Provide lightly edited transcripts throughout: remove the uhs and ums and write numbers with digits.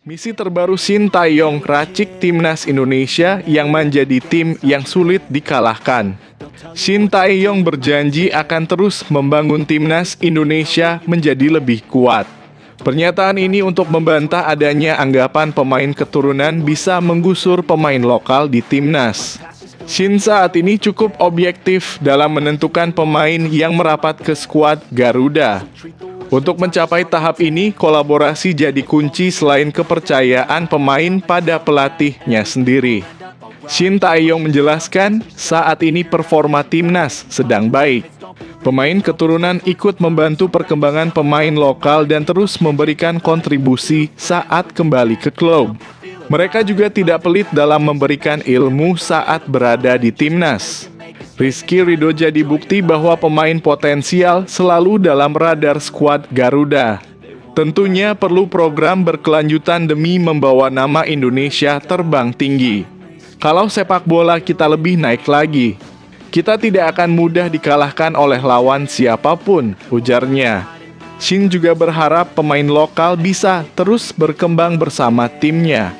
Misi terbaru Shin Tae-yong racik timnas Indonesia yang menjadi tim yang sulit dikalahkan. Shin Tae-yong berjanji akan terus membangun timnas Indonesia menjadi lebih kuat. Pernyataan ini untuk membantah adanya anggapan pemain keturunan bisa menggusur pemain lokal di timnas. Shin saat ini cukup objektif dalam menentukan pemain yang merapat ke skuad Garuda. Untuk mencapai tahap ini, kolaborasi jadi kunci selain kepercayaan pemain pada pelatihnya sendiri. Shin Tae-yong menjelaskan, saat ini performa timnas sedang baik. Pemain keturunan ikut membantu perkembangan pemain lokal dan terus memberikan kontribusi saat kembali ke klub. Mereka juga tidak pelit dalam memberikan ilmu saat berada di timnas. Rizky Ridho jadi bukti bahwa pemain potensial selalu dalam radar skuad Garuda. Tentunya perlu program berkelanjutan demi membawa nama Indonesia terbang tinggi. Kalau sepak bola kita lebih naik lagi, kita tidak akan mudah dikalahkan oleh lawan siapapun, ujarnya. Shin juga berharap pemain lokal bisa terus berkembang bersama timnya.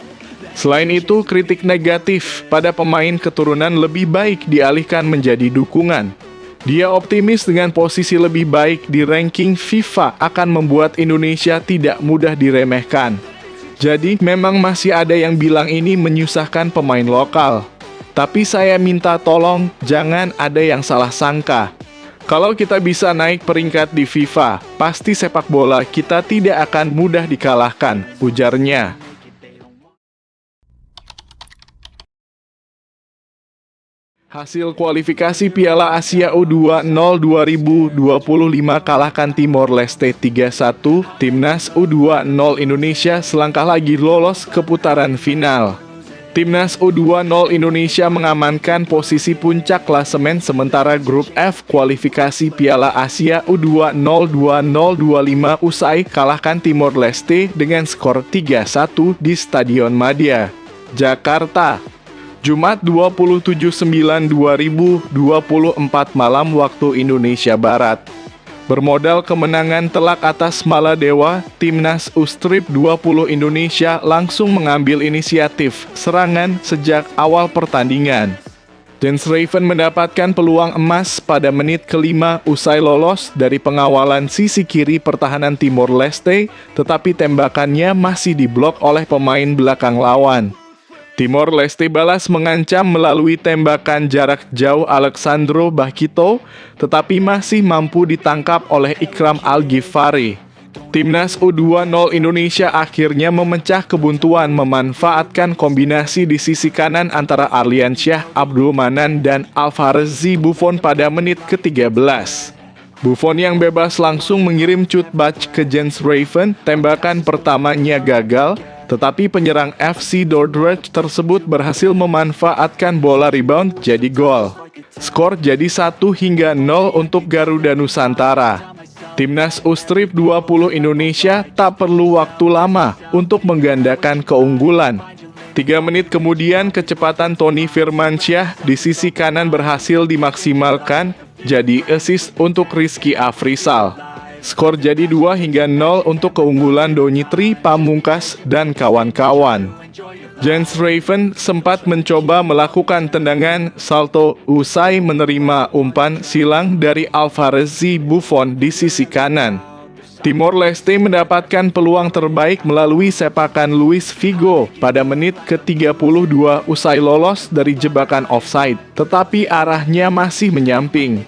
Selain itu, kritik negatif pada pemain keturunan lebih baik dialihkan menjadi dukungan. Dia optimis dengan posisi lebih baik di ranking FIFA akan membuat Indonesia tidak mudah diremehkan. Jadi, memang masih ada yang bilang ini menyusahkan pemain lokal. Tapi saya minta tolong, jangan ada yang salah sangka. Kalau kita bisa naik peringkat di FIFA, pasti sepak bola kita tidak akan mudah dikalahkan, ujarnya. Hasil kualifikasi Piala Asia U20 2025 kalahkan Timor Leste 3-1, Timnas U20 Indonesia selangkah lagi lolos ke putaran final. Timnas U20 Indonesia mengamankan posisi puncak klasemen sementara grup F kualifikasi Piala Asia U20 2025 usai kalahkan Timor Leste dengan skor 3-1 di Stadion Madia, Jakarta. Jumat 27/9/2024 malam waktu Indonesia Barat. Bermodal kemenangan telak atas Maladewa, Timnas U-Strip 20 Indonesia langsung mengambil inisiatif serangan sejak awal pertandingan. Jens Raven mendapatkan peluang emas pada menit kelima usai lolos dari pengawalan sisi kiri pertahanan Timor Leste, tetapi tembakannya masih diblok oleh pemain belakang lawan. Timor Leste balas mengancam melalui tembakan jarak jauh Alexandro Bakito, tetapi masih mampu ditangkap oleh Ikram Al-Ghifari. Timnas U20 Indonesia akhirnya memecah kebuntuan memanfaatkan kombinasi di sisi kanan antara Arliansyah, Abdul Manan, dan Alvarezi Buffon pada menit ke-13. Buffon yang bebas langsung mengirim cutback ke Jens Raven, tembakan pertamanya gagal, tetapi penyerang FC Dordrecht tersebut berhasil memanfaatkan bola rebound jadi gol. Skor jadi 1-0 untuk Garuda Nusantara. Timnas U-Strip 20 Indonesia tak perlu waktu lama untuk menggandakan keunggulan. 3 menit kemudian kecepatan Tony Firmansyah di sisi kanan berhasil dimaksimalkan jadi assist untuk Rizky Afrizal. Skor jadi 2-0 untuk keunggulan Donitri Pamungkas dan kawan-kawan. Jens Raven sempat mencoba melakukan tendangan salto usai menerima umpan silang dari Alvarezi Buffon di sisi kanan. Timor Leste mendapatkan peluang terbaik melalui sepakan Luis Figo pada menit ke-32 usai lolos dari jebakan offside, tetapi arahnya masih menyamping.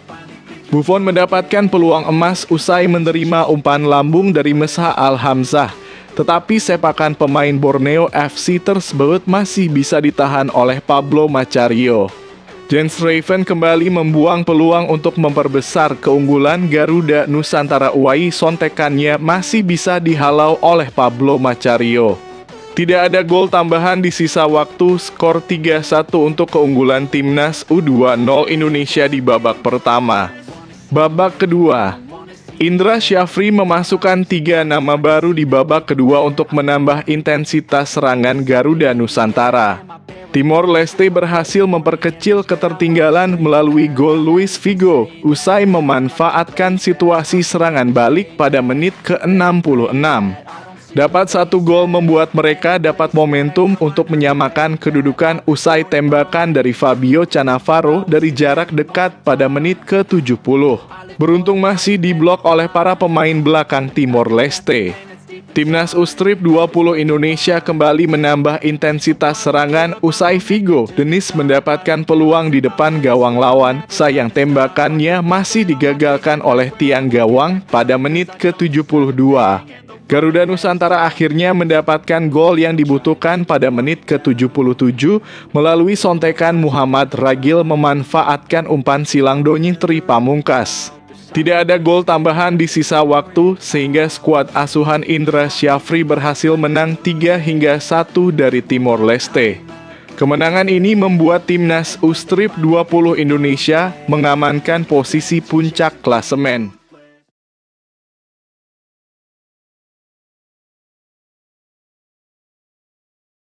Buffon mendapatkan peluang emas usai menerima umpan lambung dari Mesha Al-Hamzah, tetapi sepakan pemain Borneo FC tersebut masih bisa ditahan oleh Pablo Macario. Jens Raven kembali membuang peluang untuk memperbesar keunggulan Garuda Nusantara UAI, sontekannya masih bisa dihalau oleh Pablo Macario. Tidak ada gol tambahan di sisa waktu, skor 3-1 untuk keunggulan Timnas U20 Indonesia di babak pertama. Babak kedua, Indra Syafri memasukkan 3 nama baru di babak kedua untuk menambah intensitas serangan Garuda Nusantara. Timor Leste berhasil memperkecil ketertinggalan melalui gol Luis Figo usai memanfaatkan situasi serangan balik pada menit ke-66. Dapat 1 gol membuat mereka dapat momentum untuk menyamakan kedudukan usai tembakan dari Fabio Cannavaro dari jarak dekat pada menit ke-70. Beruntung masih diblok oleh para pemain belakang Timor Leste. Timnas U-Strip 20 Indonesia kembali menambah intensitas serangan usai Vigo Dennis mendapatkan peluang di depan gawang lawan. Sayang tembakannya masih digagalkan oleh tiang gawang pada menit ke-72. Garuda Nusantara akhirnya mendapatkan gol yang dibutuhkan pada menit ke-77 melalui sontekan Muhammad Ragil memanfaatkan umpan silang Donying Tri Pamungkas. Tidak ada gol tambahan di sisa waktu sehingga skuad asuhan Indra Syafri berhasil menang 3-1 dari Timor Leste. Kemenangan ini membuat Timnas U-Strip 20 Indonesia mengamankan posisi puncak klasemen.